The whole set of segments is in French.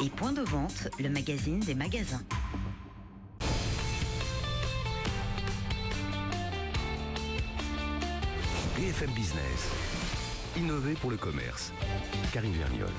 et Point de Vente, le magazine des magasins. BFM Business. Innover pour le commerce. Karine Verniol.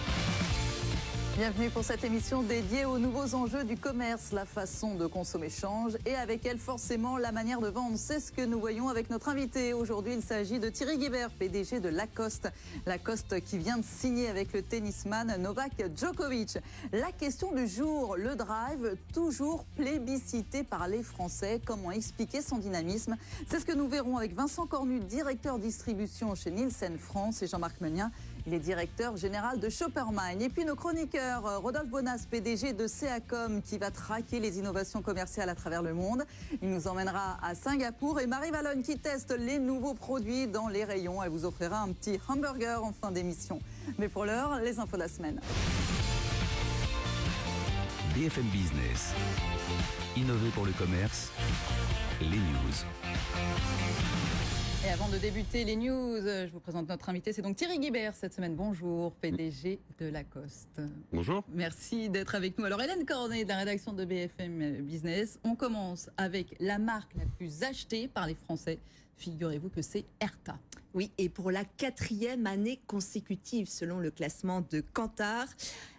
Bienvenue pour cette émission dédiée aux nouveaux enjeux du commerce. La façon de consommer change et avec elle forcément la manière de vendre. C'est ce que nous voyons avec notre invité. Aujourd'hui, il s'agit de Thierry Guibert, PDG de Lacoste. Lacoste qui vient de signer avec le tennisman Novak Djokovic. La question du jour, le drive, toujours plébiscité par les Français. Comment expliquer son dynamisme? C'est ce que nous verrons avec Vincent Cornu, directeur distribution chez Nielsen France, et Jean-Marc Meunien. Il est directeur général de Shoppermine. Et puis nos chroniqueurs, Rodolphe Bonas, PDG de Ceacom, qui va traquer les innovations commerciales à travers le monde. Il nous emmènera à Singapour. Et Marie Valonne qui teste les nouveaux produits dans les rayons. Elle vous offrira un petit hamburger en fin d'émission. Mais pour l'heure, les infos de la semaine. BFM Business. Innover pour le commerce. Les news. Et avant de débuter les news, je vous présente notre invité. C'est donc Thierry Guibert cette semaine. Bonjour, PDG de Lacoste. Bonjour. Merci d'être avec nous. Alors Hélène Cornet de la rédaction de BFM Business. On commence avec la marque la plus achetée par les Français. Figurez-vous que c'est Erta. Oui, et pour la 4e année consécutive, selon le classement de Kantar,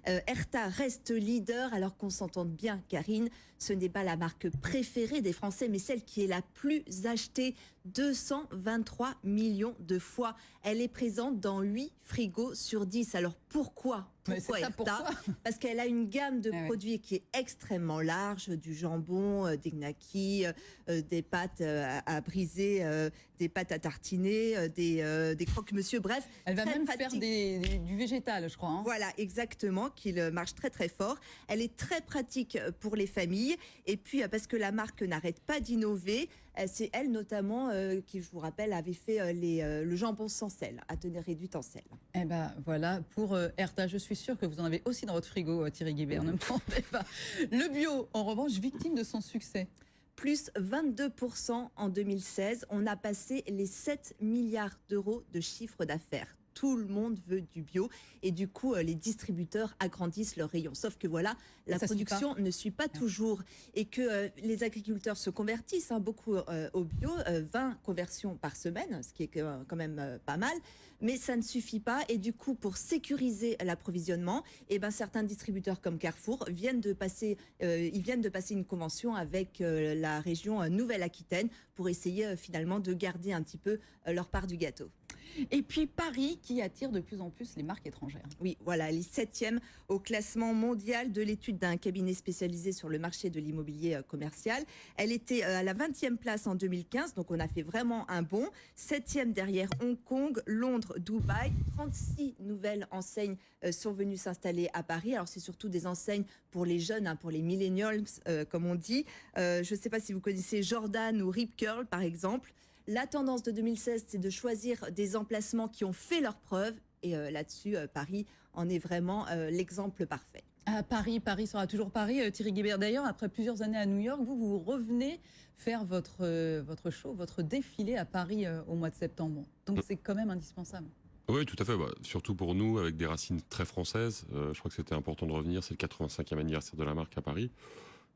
Erta reste leader. Alors qu'on s'entende bien, Karine, ce n'est pas la marque préférée des Français, mais celle qui est la plus achetée, 223 millions de fois. Elle est présente dans 8 frigos sur 10. Alors pourquoi Erta? Parce qu'elle a une gamme de produits qui est extrêmement large, du jambon, des knackis, des pâtes à briser, des pâtes à tartiner, des croque-monsieur, bref. Elle va même faire du végétal, je crois. Hein. Voilà, exactement, qui marche très très fort. Elle est très pratique pour les familles. Et puis, parce que la marque n'arrête pas d'innover, c'est elle notamment qui, je vous rappelle, avait fait le jambon sans sel, à teneur réduite en sel. Eh ben voilà, pour Erta, je suis sûre que vous en avez aussi dans votre frigo, Thierry Guibert, ne me mentez pas. Le bio, en revanche, victime de son succès. Plus 22% en 2016, on a passé les 7 milliards d'euros de chiffre d'affaires. Tout le monde veut du bio et du coup, les distributeurs agrandissent leurs rayons. Sauf que voilà, la production ne suit pas toujours et que les agriculteurs se convertissent beaucoup au bio, 20 conversions par semaine, ce qui est quand même pas mal. Mais ça ne suffit pas et du coup, pour sécuriser l'approvisionnement, certains distributeurs comme Carrefour viennent de passer une convention avec la région Nouvelle-Aquitaine pour essayer finalement de garder un petit peu leur part du gâteau. Et puis Paris qui attire de plus en plus les marques étrangères. Oui, voilà, elle est 7e au classement mondial de l'étude d'un cabinet spécialisé sur le marché de l'immobilier commercial. Elle était à la 20e place en 2015, donc on a fait vraiment un bond. 7e derrière Hong Kong, Londres, Dubaï. 36 nouvelles enseignes sont venues s'installer à Paris. Alors c'est surtout des enseignes pour les jeunes, pour les millennials, comme on dit. Je ne sais pas si vous connaissez Jordan ou Rip Curl, par exemple. La tendance de 2016, c'est de choisir des emplacements qui ont fait leurs preuves. Et là-dessus, Paris en est vraiment l'exemple parfait. Paris sera toujours Paris. Thierry Guibert, d'ailleurs, après plusieurs années à New York, vous revenez faire votre show, votre défilé à Paris au mois de septembre. Donc c'est quand même indispensable. Oui, tout à fait. Surtout pour nous, avec des racines très françaises. Je crois que c'était important de revenir. C'est le 85e anniversaire de la marque à Paris.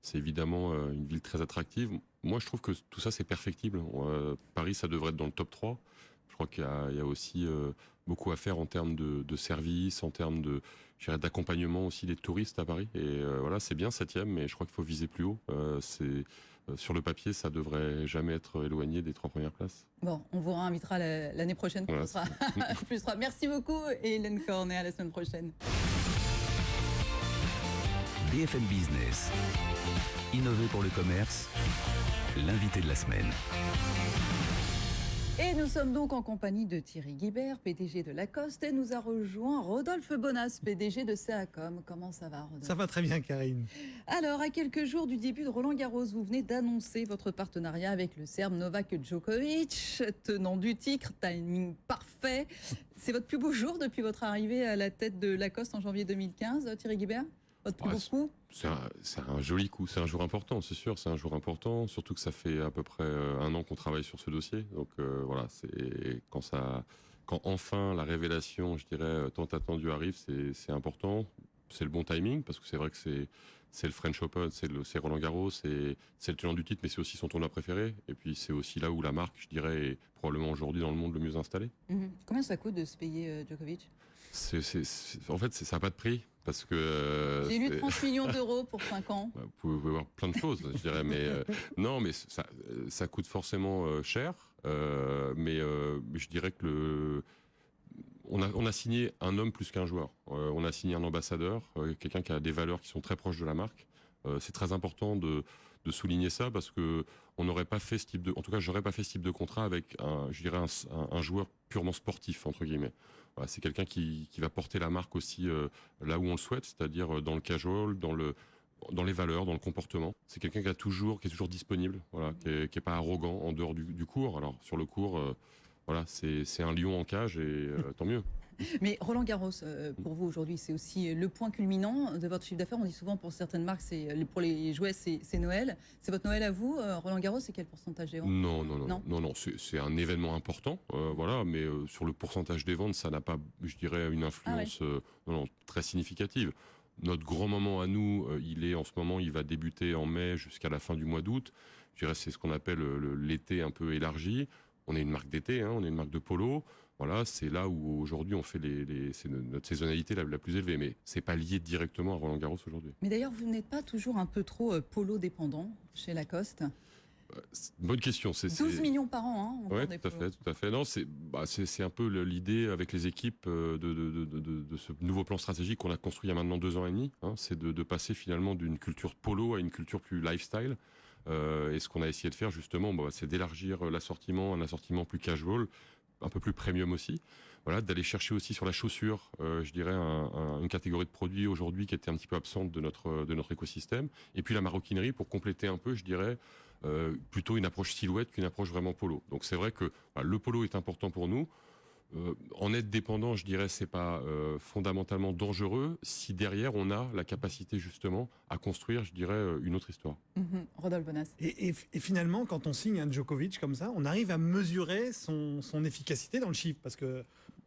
C'est évidemment une ville très attractive. Moi, je trouve que tout ça, c'est perfectible. Paris, ça devrait être dans le top 3. Je crois qu'il y a aussi beaucoup à faire en termes de services, en termes d'accompagnement aussi des touristes à Paris. Et voilà, c'est bien 7e, mais je crois qu'il faut viser plus haut. Sur le papier, ça devrait jamais être éloigné des 3 premières places. Bon, on vous réinvitera l'année prochaine. Voilà. Plus 3. Merci beaucoup, Hélène Cornet. À la semaine prochaine. BFM Business. Innover pour le commerce. L'invité de la semaine. Et nous sommes donc en compagnie de Thierry Guibert, PDG de Lacoste, et nous a rejoint Rodolphe Bonas, PDG de Ceacom. Comment ça va, Rodolphe? Ça va très bien, Karine. Alors, à quelques jours du début de Roland-Garros, vous venez d'annoncer votre partenariat avec le Serbe Novak Djokovic, tenant du titre, timing parfait. C'est votre plus beau jour depuis votre arrivée à la tête de Lacoste en janvier 2015, Thierry Guibert? Votre plus beau coup? C'est un joli coup, c'est un jour important, c'est sûr, c'est un jour important, surtout que ça fait à peu près 1 an qu'on travaille sur ce dossier, donc voilà, c'est quand enfin la révélation, je dirais, tant attendue arrive, c'est important. c'est le bon timing, parce que c'est vrai que c'est le French Open, c'est Roland Garros, c'est le tenant du titre, mais c'est aussi son tournoi préféré. Et puis c'est aussi là où la marque, je dirais, est probablement aujourd'hui dans le monde le mieux installée. Combien ça coûte de se payer Djokovic? En fait, ça n'a pas de prix. Parce que j'ai lu 30 millions d'euros pour 5 ans. Vous pouvez voir plein de choses, je dirais, mais non, mais ça coûte forcément cher. Mais je dirais que on a signé un homme plus qu'un joueur. On a signé un ambassadeur, quelqu'un qui a des valeurs qui sont très proches de la marque. C'est très important de souligner ça parce que on n'aurait pas fait ce type de, en tout cas, j'aurais pas fait ce type de contrat avec un joueur purement sportif entre guillemets. Voilà, c'est quelqu'un qui va porter la marque aussi là où on le souhaite, c'est-à-dire dans le casual, dans les valeurs, dans le comportement. C'est quelqu'un qui est toujours disponible, voilà, qui est pas arrogant en dehors du court. Alors sur le court, voilà, c'est un lion en cage et tant mieux. Mais Roland Garros, pour vous aujourd'hui, c'est aussi le point culminant de votre chiffre d'affaires. On dit souvent pour certaines marques, pour les jouets, c'est Noël. C'est votre Noël à vous. Roland Garros, c'est quel pourcentage des ventes? Non, c'est un événement important, voilà, mais sur le pourcentage des ventes, ça n'a pas, je dirais, une influence très significative. Notre grand moment à nous, il va débuter en mai jusqu'à la fin du mois d'août. Je dirais, c'est ce qu'on appelle l'été un peu élargi. On est une marque d'été, on est une marque de polo. Voilà, c'est là où aujourd'hui on fait c'est notre saisonnalité la plus élevée, mais c'est pas lié directement à Roland Garros aujourd'hui. Mais d'ailleurs, vous n'êtes pas toujours un peu trop polo dépendant chez Lacoste? Bonne question. 12 millions par an. Oui, tout à fait. Non, c'est un peu l'idée avec les équipes de ce nouveau plan stratégique qu'on a construit il y a maintenant 2 ans et demi. C'est de passer finalement d'une culture polo à une culture plus lifestyle. Et ce qu'on a essayé de faire justement, c'est d'élargir l'assortiment, un assortiment plus casual, un peu plus premium aussi. Voilà, d'aller chercher aussi sur la chaussure, je dirais une catégorie de produits aujourd'hui qui était un petit peu absente de notre écosystème. Et puis la maroquinerie pour compléter un peu, je dirais, plutôt une approche silhouette qu'une approche vraiment polo. Donc c'est vrai que le polo est important pour nous. En être dépendant, je dirais, c'est pas fondamentalement dangereux si derrière on a la capacité justement à construire, je dirais, une autre histoire. Rodolphe Bonas. Et finalement, quand on signe un Djokovic comme ça, on arrive à mesurer son efficacité dans le chiffre, parce que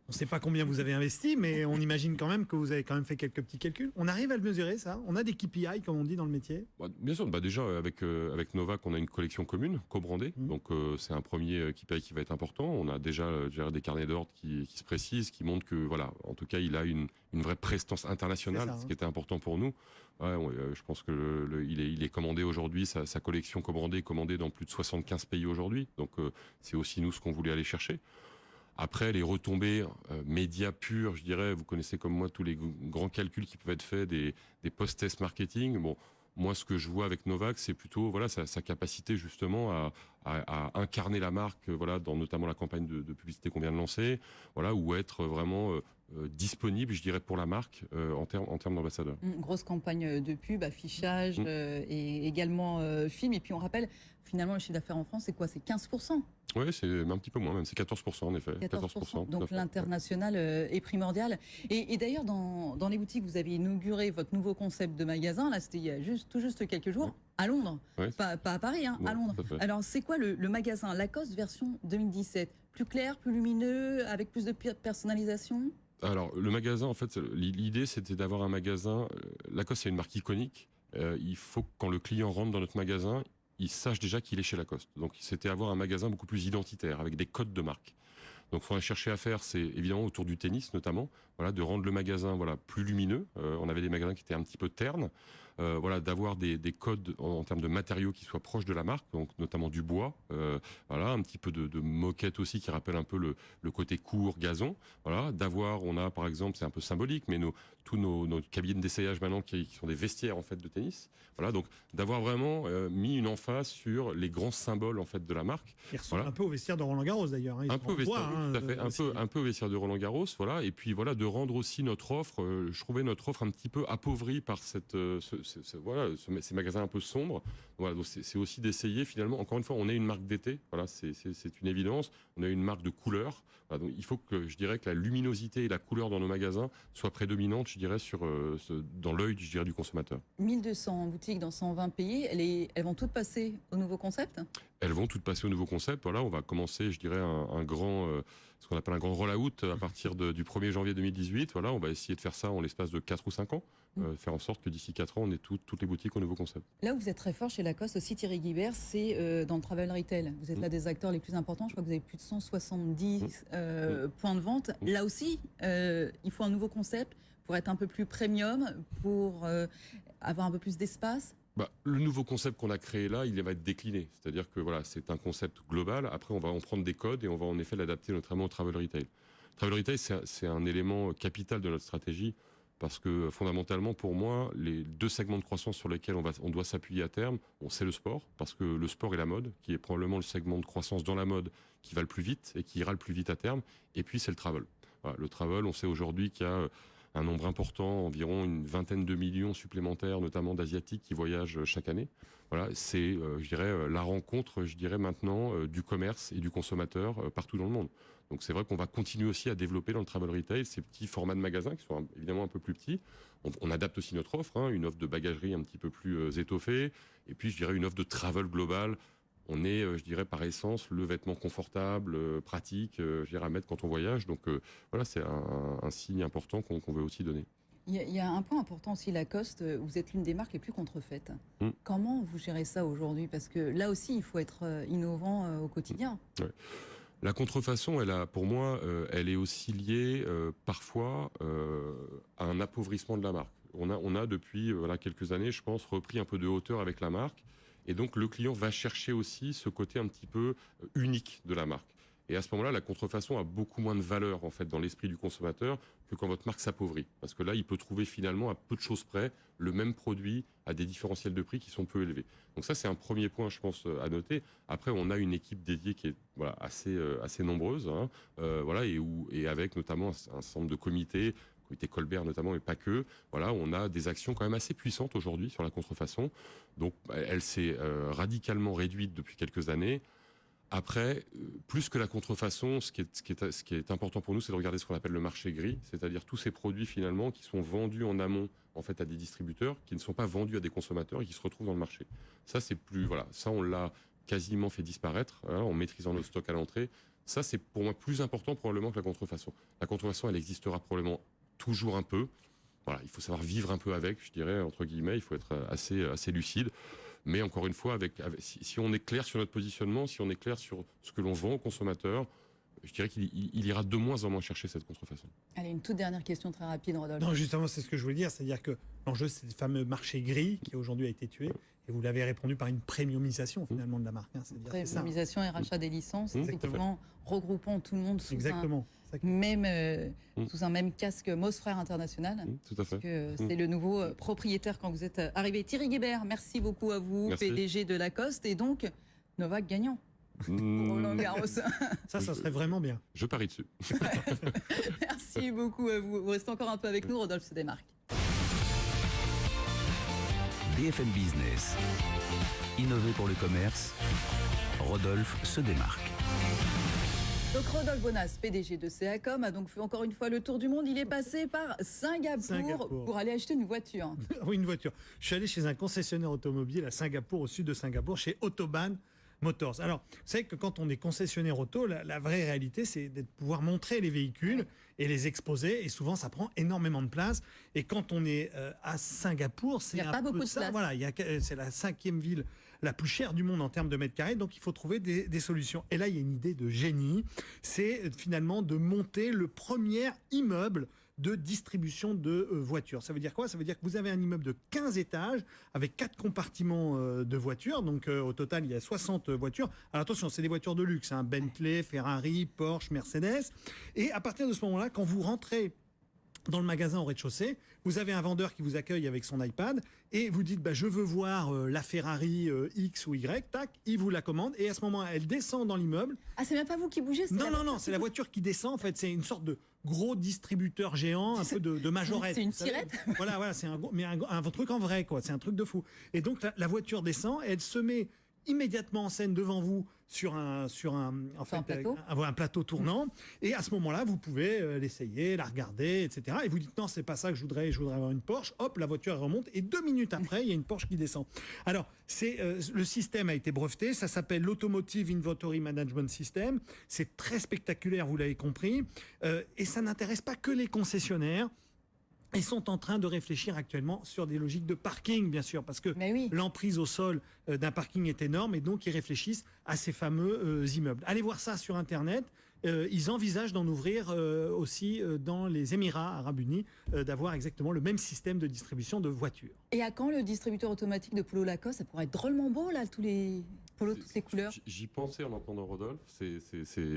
on ne sait pas combien vous avez investi, mais on imagine quand même que vous avez quand même fait quelques petits calculs. On arrive à le mesurer, ça? On a des KPI, comme on dit dans le métier? Bien sûr, déjà avec Novak, on a une collection commune, co-brandée. Donc c'est un premier KPI qui va être important. On a déjà des carnets d'ordre qui se précisent, qui montrent que, voilà, en tout cas, il a une vraie prestance internationale, ce qui était important pour nous. Je pense que il est commandé aujourd'hui, sa collection co-brandée est commandée dans plus de 75 pays aujourd'hui. Donc c'est aussi nous ce qu'on voulait aller chercher. Après, les retombées médias purs, je dirais, vous connaissez comme moi tous les grands calculs qui peuvent être faits des post-test marketing. Bon, moi, ce que je vois avec Novak, c'est plutôt sa capacité justement à incarner la marque, voilà, dans notamment la campagne de publicité qu'on vient de lancer, voilà, ou être vraiment disponible, je dirais, pour la marque en termes d'ambassadeur. Grosse campagne de pub, affichage et également film. Et puis on rappelle, finalement, le chiffre d'affaires en France, c'est quoi? C'est 15%. Oui, c'est un petit peu moins, même c'est 14% en effet. 14%. Donc l'international est primordial. Et d'ailleurs, dans les boutiques, vous avez inauguré votre nouveau concept de magasin. Là, c'était il y a tout juste quelques jours, à Londres. Pas à Paris, à Londres. Alors, c'est quoi le magasin Lacoste version 2017? Plus clair, plus lumineux, avec plus de personnalisation? Alors, le magasin, en fait, l'idée, c'était d'avoir un magasin. Lacoste, c'est une marque iconique. Il faut que quand le client rentre dans notre magasin, il sache déjà qu'il est chez Lacoste. Donc, c'était avoir un magasin beaucoup plus identitaire, avec des codes de marque. Donc, ce qu'on a cherché à faire, c'est évidemment autour du tennis, notamment, voilà, de rendre le magasin plus lumineux. On avait des magasins qui étaient un petit peu ternes. Voilà, d'avoir des codes en termes de matériaux qui soient proches de la marque, donc notamment du bois, voilà, un petit peu de moquette aussi qui rappelle un peu le côté court, gazon. Voilà, on a par exemple, c'est un peu symbolique, mais tous nos cabines d'essayage maintenant qui sont des vestiaires en fait de tennis. Voilà, donc d'avoir vraiment mis une emphase sur les grands symboles en fait de la marque. Ils ressemblent un peu au vestiaire de Roland Garros d'ailleurs. Un peu au vestiaire, tout à fait, un peu au vestiaire de Roland Garros, voilà. Et puis voilà, de rendre aussi notre offre. Je trouvais notre offre un petit peu appauvrie par ces magasins un peu sombres. Voilà, donc c'est aussi d'essayer finalement. Encore une fois, on est une marque d'été. Voilà, c'est une évidence. On est une marque de couleur. Voilà, donc il faut que je dirais que la luminosité et la couleur dans nos magasins soient prédominantes, je dirais, dans l'œil, je dirais, du consommateur. 1200 boutiques dans 120 pays. Elles vont toutes passer au nouveau concept? elles vont toutes passer au nouveau concept. Voilà, on va commencer, je dirais, ce qu'on appelle un grand roll-out à partir du 1er janvier 2018. Voilà, on va essayer de faire ça en l'espace de 4 ou 5 ans, faire en sorte que d'ici 4 ans, on ait toutes les boutiques au nouveau concept. Là où vous êtes très fort chez Lacoste aussi, Thierry Guibert, c'est dans le travel retail. Vous êtes l'un des acteurs les plus importants. Je crois que vous avez plus de 170 points de vente. Là aussi, il faut un nouveau concept pour être un peu plus premium, pour avoir un peu plus d'espace. Le nouveau concept qu'on a créé là, il va être décliné. C'est-à-dire que voilà, c'est un concept global. Après, on va en prendre des codes et on va en effet l'adapter notamment au travel retail. Travel retail, c'est un élément capital de notre stratégie parce que fondamentalement, pour moi, les 2 segments de croissance sur lesquels on doit s'appuyer à terme, c'est le sport, parce que le sport et la mode, qui est probablement le segment de croissance dans la mode qui va le plus vite et qui ira le plus vite à terme. Et puis, c'est le travel. Voilà, le travel, on sait aujourd'hui qu'il y a un nombre important, environ une vingtaine de millions supplémentaires, notamment d'Asiatiques qui voyagent chaque année. Voilà, c'est, je dirais, la rencontre, je dirais maintenant, du commerce et du consommateur partout dans le monde. Donc c'est vrai qu'on va continuer aussi à développer dans le travel retail ces petits formats de magasins qui sont évidemment un peu plus petits. On adapte aussi notre offre, une offre de bagagerie un petit peu plus étoffée, et puis je dirais une offre de travel global. On est, je dirais, par essence, le vêtement confortable, pratique, je dirais, à mettre quand on voyage. Donc voilà, c'est un signe important qu'on veut aussi donner. Il y a un point important aussi, Lacoste, vous êtes l'une des marques les plus contrefaites. Comment vous gérez ça aujourd'hui? Parce que là aussi, il faut être innovant au quotidien. Ouais. La contrefaçon, pour moi, elle est aussi liée parfois à un appauvrissement de la marque. On a depuis quelques années, je pense, repris un peu de hauteur avec la marque. Et donc, le client va chercher aussi ce côté un petit peu unique de la marque. Et à ce moment-là, la contrefaçon a beaucoup moins de valeur, en fait, dans l'esprit du consommateur que quand votre marque s'appauvrit. Parce que là, il peut trouver finalement, à peu de choses près, le même produit à des différentiels de prix qui sont peu élevés. Donc ça, c'est un premier point, je pense, à noter. Après, on a une équipe dédiée qui est assez nombreuse, et avec notamment un certain nombre de comités, comité Colbert notamment, mais pas que. Voilà, on a des actions quand même assez puissantes aujourd'hui sur la contrefaçon. Donc, elle s'est radicalement réduite depuis quelques années. Après, plus que la contrefaçon, ce qui est important pour nous, c'est de regarder ce qu'on appelle le marché gris, c'est-à-dire tous ces produits finalement qui sont vendus en amont, en fait, à des distributeurs, qui ne sont pas vendus à des consommateurs et qui se retrouvent dans le marché. Ça, ça, on l'a quasiment fait disparaître, en maîtrisant nos stocks à l'entrée. Ça, c'est pour moi plus important probablement que la contrefaçon. La contrefaçon, elle existera probablement toujours un peu. Voilà, il faut savoir vivre un peu avec, je dirais, entre guillemets, il faut être assez lucide. Mais encore une fois, si on est clair sur notre positionnement, si on est clair sur ce que l'on vend aux consommateurs, je dirais qu'il ira de moins en moins chercher cette contrefaçon. Allez, une toute dernière question très rapide, Rodolphe. Non, justement, c'est ce que je voulais dire, c'est-à-dire que l'enjeu, c'est le fameux marché gris qui aujourd'hui a été tué. Et vous l'avez répondu par une premiumisation finalement de la marque. Premiumisation et rachat des licences, effectivement, regroupant tout le monde sous un même casque Mosfrère International. Tout à fait. C'est le nouveau propriétaire quand vous êtes arrivé. Thierry Guibert, merci beaucoup à vous, PDG de Lacoste, et donc Novak gagnant. Pour Roland Garros. Ça serait vraiment bien. Je parie dessus. Merci beaucoup à vous. Vous restez encore un peu avec nous, Rodolphe se démarque. BFM Business. Innover pour le commerce. Rodolphe se démarque. Donc Rodolphe Bonas, PDG de CACOM, a donc fait encore une fois le tour du monde. Il est passé par Singapour pour aller acheter une voiture. Oui, une voiture. Je suis allé chez un concessionnaire automobile à Singapour, au sud de Singapour, chez Autobahn Motors. Alors, vous savez que quand on est concessionnaire auto, la vraie réalité, c'est de pouvoir montrer les véhicules et les exposer. Et souvent, ça prend énormément de place. Et quand on est à Singapour, c'est il n'y a pas beaucoup de place. Voilà, c'est la 5e ville la plus chère du monde en termes de mètres carrés. Donc, il faut trouver des solutions. Et là, il y a une idée de génie. C'est finalement de monter le premier immeuble de distribution de voitures. Ça veut dire quoi? Ça veut dire que vous avez un immeuble de 15 étages avec 4 compartiments de voitures. Donc au total, il y a 60 voitures. Alors attention, c'est des voitures de luxe, Bentley, Ferrari, Porsche, Mercedes. Et à partir de ce moment-là, quand vous rentrez dans le magasin au rez-de-chaussée, vous avez un vendeur qui vous accueille avec son iPad et vous dites je veux voir la Ferrari X ou Y, tac, il vous la commande et à ce moment-là, elle descend dans l'immeuble. Ah, c'est même pas vous qui bougez? Non, c'est la voiture qui descend. En fait, c'est une sorte de gros distributeur géant, un peu de majorette. C'est une tirette. Voilà, c'est un truc en vrai, quoi. C'est un truc de fou. Et donc la voiture descend, et elle se met immédiatement en scène devant vous sur un plateau tournant. Et à ce moment-là, vous pouvez l'essayer, la regarder, etc. Et vous dites non, c'est pas ça que je voudrais avoir une Porsche. Hop, la voiture elle remonte et 2 minutes après, il y a une Porsche qui descend. Alors, le système a été breveté. Ça s'appelle l'Automotive Inventory Management System. C'est très spectaculaire, vous l'avez compris. Et ça n'intéresse pas que les concessionnaires. Ils sont en train de réfléchir actuellement sur des logiques de parking, bien sûr, parce que l'emprise au sol d'un parking est énorme et donc ils réfléchissent à ces fameux immeubles. Allez voir ça sur Internet. Ils envisagent d'en ouvrir aussi dans les Émirats Arabes Unis, d'avoir exactement le même système de distribution de voitures. Et à quand le distributeur automatique de polo Lacoste? Ça pourrait être drôlement beau, là, tous les polos, toutes les couleurs. J'y pensais en entendant Rodolphe.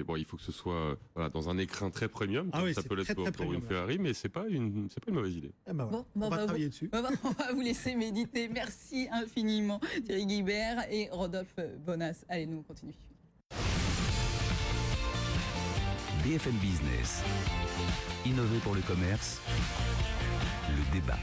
Bon, il faut que ce soit dans un écrin très premium, comme ça peut l'être pour une Ferrari, mais c'est pas une mauvaise idée. Ah bah ouais. On va travailler dessus. On va vous laisser méditer. Merci infiniment, Thierry Guibert et Rodolphe Bonas. Allez, nous on continue. BFM Business. Innover pour le commerce. Le débat.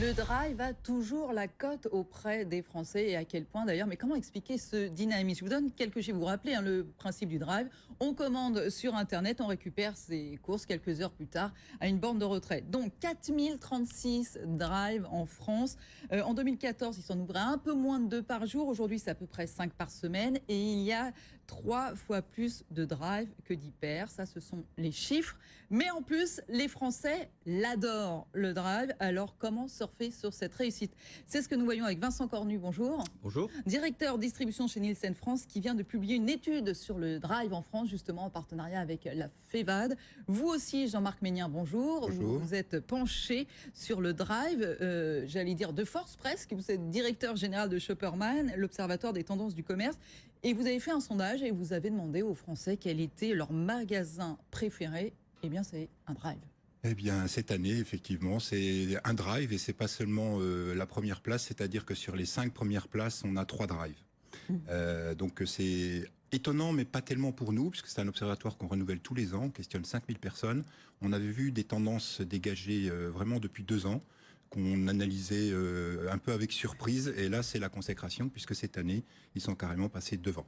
Le drive a toujours la cote auprès des Français et à quel point d'ailleurs, mais comment expliquer ce dynamisme? Je vous donne quelques chiffres, vous vous rappelez le principe du drive, on commande sur Internet, on récupère ses courses quelques heures plus tard à une borne de retrait. Donc 4036 drives en France. En 2014, il s'en ouvrait un peu moins de 2 par jour, aujourd'hui c'est à peu près 5 par semaine et il y a 3 fois plus de drive que d'hyper, ça ce sont les chiffres. Mais en plus, les Français l'adorent, le drive. Alors comment surfer sur cette réussite? C'est ce que nous voyons avec Vincent Cornu, bonjour. Bonjour. Directeur distribution chez Nielsen France, qui vient de publier une étude sur le drive en France, justement en partenariat avec la FEVAD. Vous aussi, Jean-Marc Ménien, bonjour. Bonjour. Vous êtes penché sur le drive, j'allais dire de force presque. Vous êtes directeur général de Shopperman, l'Observatoire des tendances du commerce. Et vous avez fait un sondage et vous avez demandé aux Français quel était leur magasin préféré. Eh bien, c'est un drive. Eh bien, cette année, effectivement, c'est un drive et c'est pas seulement la première place, c'est-à-dire que sur les 5 premières places, on a 3 drives. Donc c'est étonnant, mais pas tellement pour nous, puisque c'est un observatoire qu'on renouvelle tous les ans, on questionne 5000 personnes. On avait vu des tendances dégagées vraiment depuis 2 ans, qu'on analysait un peu avec surprise, et là, c'est la consécration, puisque cette année, ils sont carrément passés devant.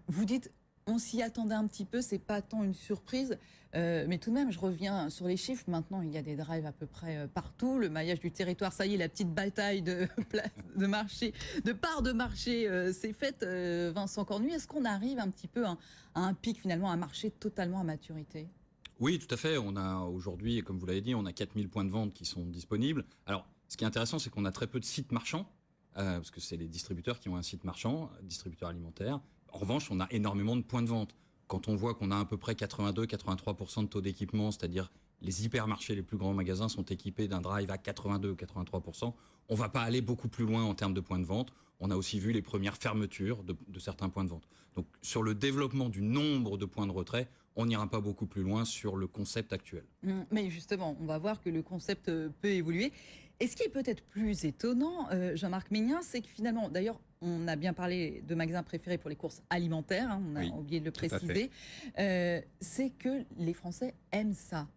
Vous dites, on s'y attendait un petit peu, c'est pas tant une surprise, mais tout de même, je reviens sur les chiffres. Maintenant, il y a des drives à peu près partout. Le maillage du territoire, ça y est, la petite bataille de marché, de part de marché, c'est faite. Vincent Cornu, est-ce qu'on arrive un petit peu à un pic, finalement, un marché totalement à maturité? Oui, tout à fait. On a aujourd'hui, comme vous l'avez dit, on a 4000 points de vente qui sont disponibles. Alors, ce qui est intéressant, c'est qu'on a très peu de sites marchands, parce que c'est les distributeurs qui ont un site marchand, distributeur alimentaire. En revanche, on a énormément de points de vente. Quand on voit qu'on a à peu près 82-83% de taux d'équipement, c'est-à-dire les hypermarchés, les plus grands magasins sont équipés d'un drive à 82-83%, on ne va pas aller beaucoup plus loin en termes de points de vente. On a aussi vu les premières fermetures de certains points de vente. Donc sur le développement du nombre de points de retrait, on n'ira pas beaucoup plus loin sur le concept actuel. Mais justement, on va voir que le concept peut évoluer. Et ce qui est peut-être plus étonnant, Jean-Marc Ménien, c'est que finalement, d'ailleurs, on a bien parlé de magasins préférés pour les courses alimentaires, on a oublié de le préciser, c'est que les Français aiment ça.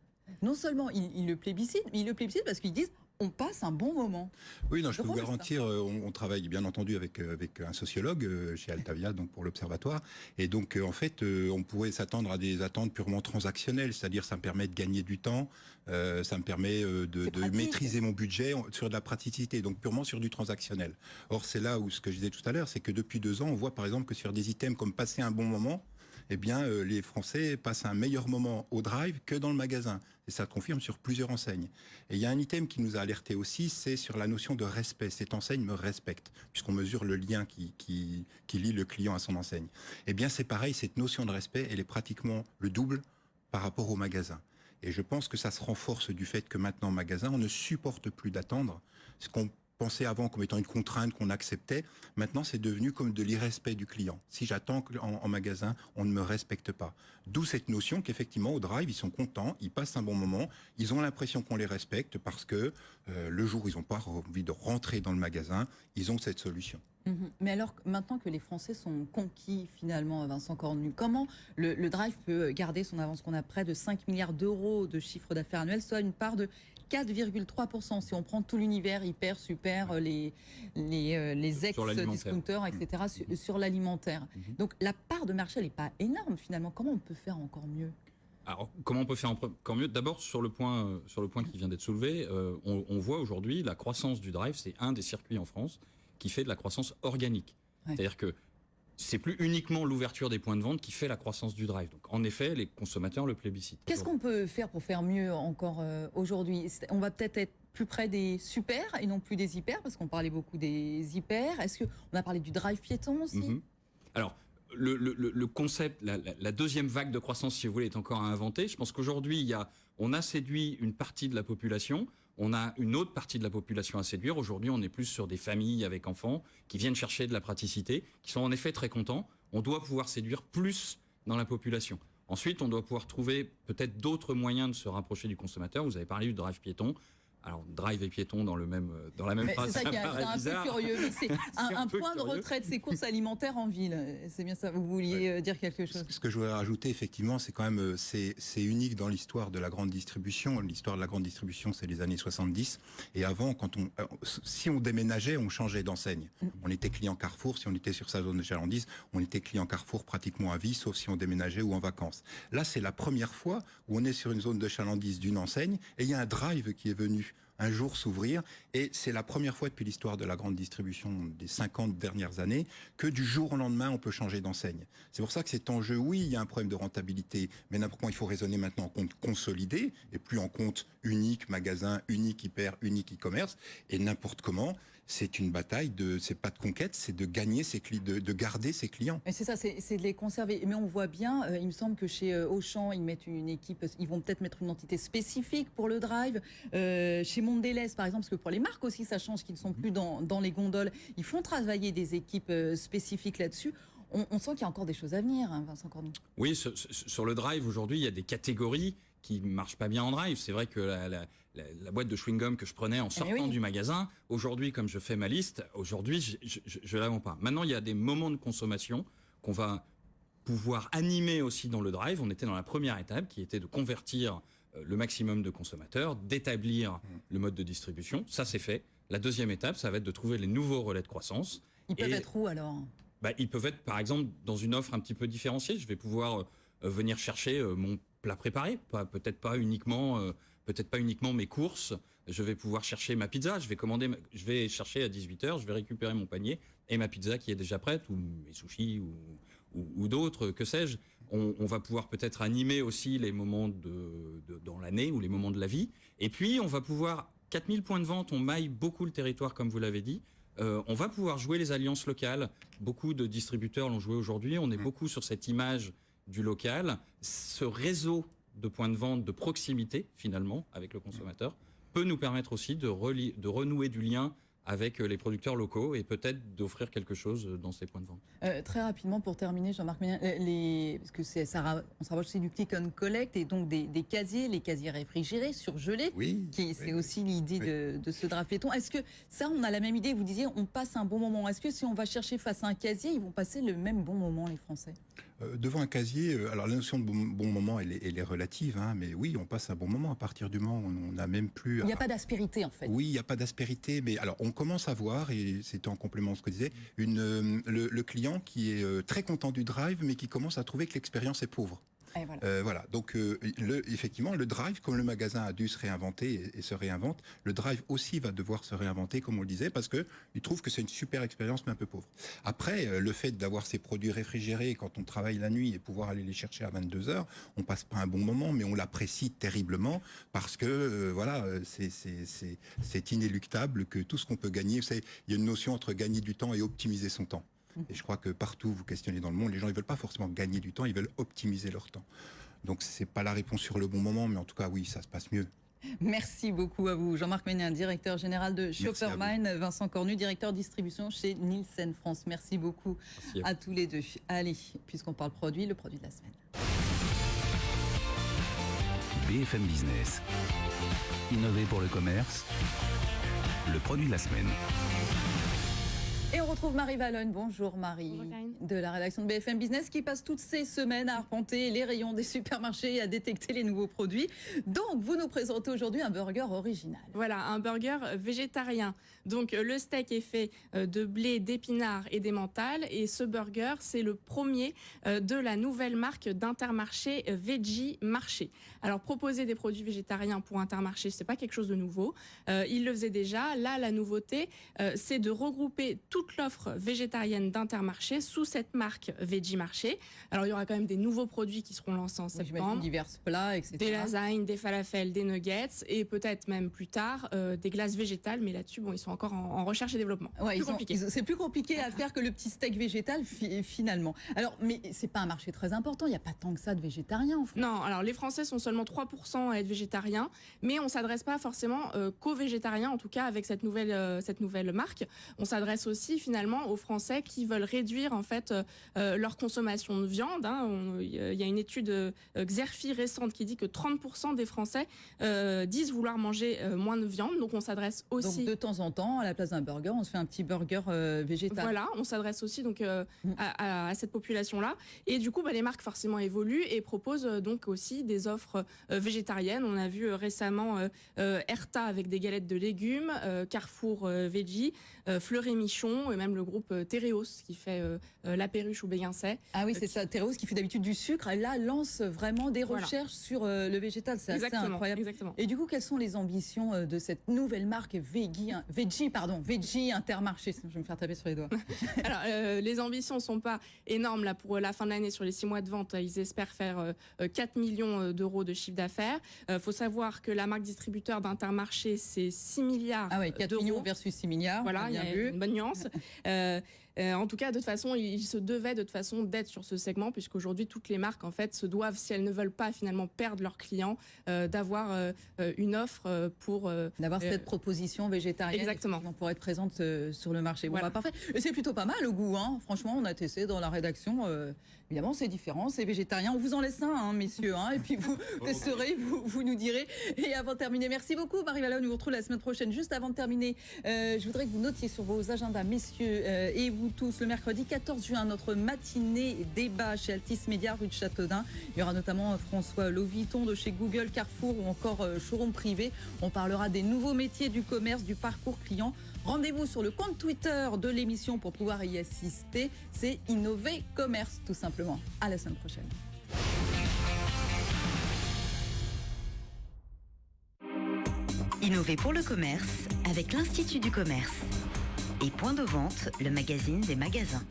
Non seulement ils le plébiscitent, mais ils le plébiscitent parce qu'ils disent on passe un bon moment. Oui, non, je peux vous garantir, on travaille bien entendu avec un sociologue chez Altavia, donc pour l'Observatoire. Et donc, en fait, on pourrait s'attendre à des attentes purement transactionnelles, c'est-à-dire ça me permet de gagner du temps, ça me permet de maîtriser mon budget sur de la praticité, donc purement sur du transactionnel. Or, c'est là où ce que je disais tout à l'heure, c'est que depuis 2 ans, on voit par exemple que sur des items comme passer un bon moment, eh bien, les Français passent un meilleur moment au drive que dans le magasin. Et ça confirme sur plusieurs enseignes. Et il y a un item qui nous a alerté aussi, c'est sur la notion de respect. Cette enseigne me respecte, puisqu'on mesure le lien qui lie le client à son enseigne. Eh bien, c'est pareil, cette notion de respect, elle est pratiquement le double par rapport au magasin. Et je pense que ça se renforce du fait que maintenant, au magasin, on ne supporte plus d'attendre. Ce qu'on pensait avant comme étant une contrainte qu'on acceptait, maintenant c'est devenu comme de l'irrespect du client. Si j'attends en magasin, on ne me respecte pas. D'où cette notion qu'effectivement au drive, ils sont contents, ils passent un bon moment, ils ont l'impression qu'on les respecte parce que le jour où ils n'ont pas envie de rentrer dans le magasin, ils ont cette solution. Mais alors, maintenant que les Français sont conquis, finalement, Vincent Cornu, comment le drive peut garder son avance? Qu'on a près de 5 milliards d'euros de chiffre d'affaires annuel, soit une part de 4,3%. Si on prend tout l'univers hyper, super, les ex-discounters, etc., sur l'alimentaire. Donc la part de marché, elle n'est pas énorme finalement. Comment on peut faire encore mieux ? Alors, comment on peut faire encore mieux ? D'abord, sur le point qui vient d'être soulevé, on voit aujourd'hui la croissance du drive, c'est un des circuits en France qui fait de la croissance organique. Ouais. C'est-à-dire que c'est plus uniquement l'ouverture des points de vente qui fait la croissance du drive. Donc, en effet, les consommateurs le plébiscitent. Qu'est-ce qu'on peut faire pour faire mieux encore aujourd'hui ? On va peut-être être plus près des super et non plus des hyper, parce qu'on parlait beaucoup des hyper. Est-ce qu'on a parlé du drive piéton aussi ? Alors, le concept, la deuxième vague de croissance, si vous voulez, est encore à inventer. Je pense qu'aujourd'hui, on a séduit une partie de la population. On a une autre partie de la population à séduire. Aujourd'hui, on est plus sur des familles avec enfants qui viennent chercher de la praticité, qui sont en effet très contents. On doit pouvoir séduire plus dans la population. Ensuite, on doit pouvoir trouver peut-être d'autres moyens de se rapprocher du consommateur. Vous avez parlé du drive piéton. Alors, drive et piéton dans la même phrase, c'est ça qui est un peu curieux. C'est un point de retrait de ces courses alimentaires en ville. C'est bien ça. Vous vouliez dire quelque chose ? Ce que je voudrais rajouter, effectivement, c'est quand même c'est unique dans l'histoire de la grande distribution. L'histoire de la grande distribution, c'est les années 70. Et avant, si on déménageait, on changeait d'enseigne. On était client Carrefour. Si on était sur sa zone de chalandise, on était client Carrefour pratiquement à vie, sauf si on déménageait ou en vacances. Là, c'est la première fois où on est sur une zone de chalandise d'une enseigne et il y a un drive qui est venu un jour s'ouvrir, et c'est la première fois depuis l'histoire de la grande distribution des 50 dernières années que du jour au lendemain on peut changer d'enseigne. C'est pour ça que cet enjeu, oui, il y a un problème de rentabilité, mais n'importe comment il faut raisonner maintenant en compte consolidé et plus en compte unique magasin, unique hyper, unique e-commerce, et n'importe comment. C'est une bataille c'est pas de conquête, c'est de gagner de garder ses clients. Mais c'est ça, c'est de les conserver. Mais on voit bien, il me semble que chez Auchan, ils mettent une équipe, ils vont peut-être mettre une entité spécifique pour le drive. Chez Mondelez, par exemple, parce que pour les marques aussi, ça change, qu'ils ne sont plus dans les gondoles. Ils font travailler des équipes spécifiques là-dessus. On sent qu'il y a encore des choses à venir, hein, Vincent Cornu. Oui, sur le drive, aujourd'hui, il y a des catégories qui ne marchent pas bien en drive. C'est vrai que la boîte de chewing-gum que je prenais en sortant du magasin, aujourd'hui, comme je fais ma liste, aujourd'hui, je ne la vends pas. Maintenant, il y a des moments de consommation qu'on va pouvoir animer aussi dans le drive. On était dans la première étape, qui était de convertir le maximum de consommateurs, d'établir le mode de distribution. Ça, c'est fait. La deuxième étape, ça va être de trouver les nouveaux relais de croissance. Ils peuvent être où, alors ? Ils peuvent être, par exemple, dans une offre un petit peu différenciée. Je vais pouvoir venir chercher mon plat préparé, peut-être pas uniquement mes courses. Je vais pouvoir chercher ma pizza. Je vais chercher à 18h, je vais récupérer mon panier et ma pizza qui est déjà prête, ou mes sushis, ou d'autres, que sais-je. On va pouvoir peut-être animer aussi les moments dans l'année ou les moments de la vie. Et puis, on va pouvoir, 4000 points de vente, on maille beaucoup le territoire, comme vous l'avez dit. On va pouvoir jouer les alliances locales. Beaucoup de distributeurs l'ont joué aujourd'hui. On est beaucoup sur cette image du local. Ce réseau de points de vente de proximité, finalement, avec le consommateur, peut nous permettre aussi de renouer du lien avec les producteurs locaux et peut-être d'offrir quelque chose dans ces points de vente. Très rapidement, pour terminer, Jean-Marc Ménien, parce que on se rapproche aussi du click and collect et donc des casiers, les casiers réfrigérés, surgelés, c'est aussi l'idée de ce drive piéton. Est-ce que ça, on a la même idée ? Vous disiez, on passe un bon moment. Est-ce que si on va chercher face à un casier, ils vont passer le même bon moment, les Français ? Devant un casier, alors la notion de bon moment, elle est relative, hein, mais oui, on passe un bon moment à partir du moment où on n'a même plus... Il n'y a pas d'aspérité, en fait. Oui, il n'y a pas d'aspérité, mais alors on commence à voir, et c'était en complément de ce que disait, le client qui est très content du drive, mais qui commence à trouver que l'expérience est pauvre. Voilà. Donc effectivement, le drive, comme le magasin a dû se réinventer et se réinvente, le drive aussi va devoir se réinventer, comme on le disait, parce qu'il trouve que c'est une super expérience, mais un peu pauvre. Après, le fait d'avoir ces produits réfrigérés quand on travaille la nuit et pouvoir aller les chercher à 22h, on passe pas un bon moment, mais on l'apprécie terriblement parce que c'est inéluctable que tout ce qu'on peut gagner, il y a une notion entre gagner du temps et optimiser son temps. Et je crois que partout, vous questionnez dans le monde, les gens ne veulent pas forcément gagner du temps, ils veulent optimiser leur temps. Donc ce n'est pas la réponse sur le bon moment, mais en tout cas, oui, ça se passe mieux. Merci beaucoup à vous. Jean-Marc Ménien, directeur général de Shoppermine, Vincent Cornu, directeur distribution chez Nielsen France. Merci beaucoup à tous les deux. Allez, puisqu'on parle produit, le produit de la semaine. BFM Business. Innover pour le commerce. Le produit de la semaine. Et on retrouve Marie Valognes. Bonjour Marie, Bonjour, Karine. de la rédaction de BFM Business qui passe toutes ces semaines à arpenter les rayons des supermarchés et à détecter les nouveaux produits. Donc vous nous présentez aujourd'hui un burger original. Voilà, un burger végétarien. Donc le steak est fait de blé, d'épinards et d'emmental. Et ce burger, c'est le premier de la nouvelle marque d'Intermarché Veggie Marché. Alors proposer des produits végétariens pour Intermarché, c'est pas quelque chose de nouveau. Il le faisait déjà. Là, la nouveauté, c'est de regrouper toute l'offre végétarienne d'Intermarché sous cette marque Veggie Marché. Alors il y aura quand même des nouveaux produits qui seront lancés en J'imagine septembre. divers plats, etc. Des lasagnes, des falafels, des nuggets et peut-être même plus tard des glaces végétales. Mais là-dessus, bon, ils sont encore en recherche et développement. Ouais, Plus compliqué. c'est plus compliqué à faire que le petit steak végétal finalement. Alors, mais c'est pas un marché très important. Il n'y a pas tant que ça de végétariens en France. Non, alors les Français sont seulement 3% à être végétariens, mais on s'adresse pas forcément qu'aux végétariens, en tout cas avec cette nouvelle marque. On s'adresse aussi finalement aux Français qui veulent réduire en fait leur consommation de viande. Il y a une étude Xerfi récente qui dit que 30% des Français disent vouloir manger moins de viande. Donc on s'adresse aussi. Donc de temps en temps, à la place d'un burger, on se fait un petit burger végétal. Voilà, on s'adresse aussi donc à cette population-là. Et du coup, les marques forcément évoluent et proposent donc aussi des offres végétariennes. On a vu récemment Erta avec des galettes de légumes, Carrefour Veggie, Fleury Michon et même le groupe Tereos qui fait la perruche ou Béguincet. Ah oui, c'est ça. Tereos qui fait d'habitude du sucre, elle là lance vraiment des Voilà. recherches sur le végétal. C'est assez Exactement, incroyable. exactement. Et du coup, quelles sont les ambitions de cette nouvelle marque Veggie Intermarché? Je vais me faire taper sur les doigts. Alors, les ambitions ne sont pas énormes là, pour la fin de l'année. Sur les 6 mois de vente, ils espèrent faire 4 millions d'euros de chiffre d'affaires. Il faut savoir que la marque distributeur d'Intermarché, c'est 6 milliards Ah oui, 4 d'euros. millions versus 6 milliards. Voilà, on a il y bien a vu. une bonne nuance. En tout cas, de toute façon, il se devait de toute façon d'être sur ce segment, puisqu'aujourd'hui, toutes les marques, en fait, se doivent, si elles ne veulent pas finalement perdre leurs clients, d'avoir une offre pour... D'avoir cette proposition végétarienne Exactement. pour être présente sur le marché. Bon, Voilà. parfait. Et c'est plutôt pas mal au goût. Hein. Franchement, on a testé dans la rédaction. Évidemment, c'est différent, c'est végétarien. On vous en laisse un, messieurs. Et puis vous testerez, vous nous direz. Et avant de terminer, merci beaucoup, Marie Valognes. Nous vous retrouve la semaine prochaine. Juste avant de terminer, je voudrais que vous notiez sur vos agendas, messieurs, et vous tous, le mercredi 14 juin, notre matinée débat chez Altis Média, rue de Châteaudun. Il y aura notamment François Loviton de chez Google, Carrefour ou encore Showroom Privé. On parlera des nouveaux métiers du commerce, du parcours client. Rendez-vous sur le compte Twitter de l'émission pour pouvoir y assister. C'est Innover Commerce, tout simplement. À la semaine prochaine. Innover pour le commerce avec l'Institut du commerce. Et Point de vente, le magazine des magasins.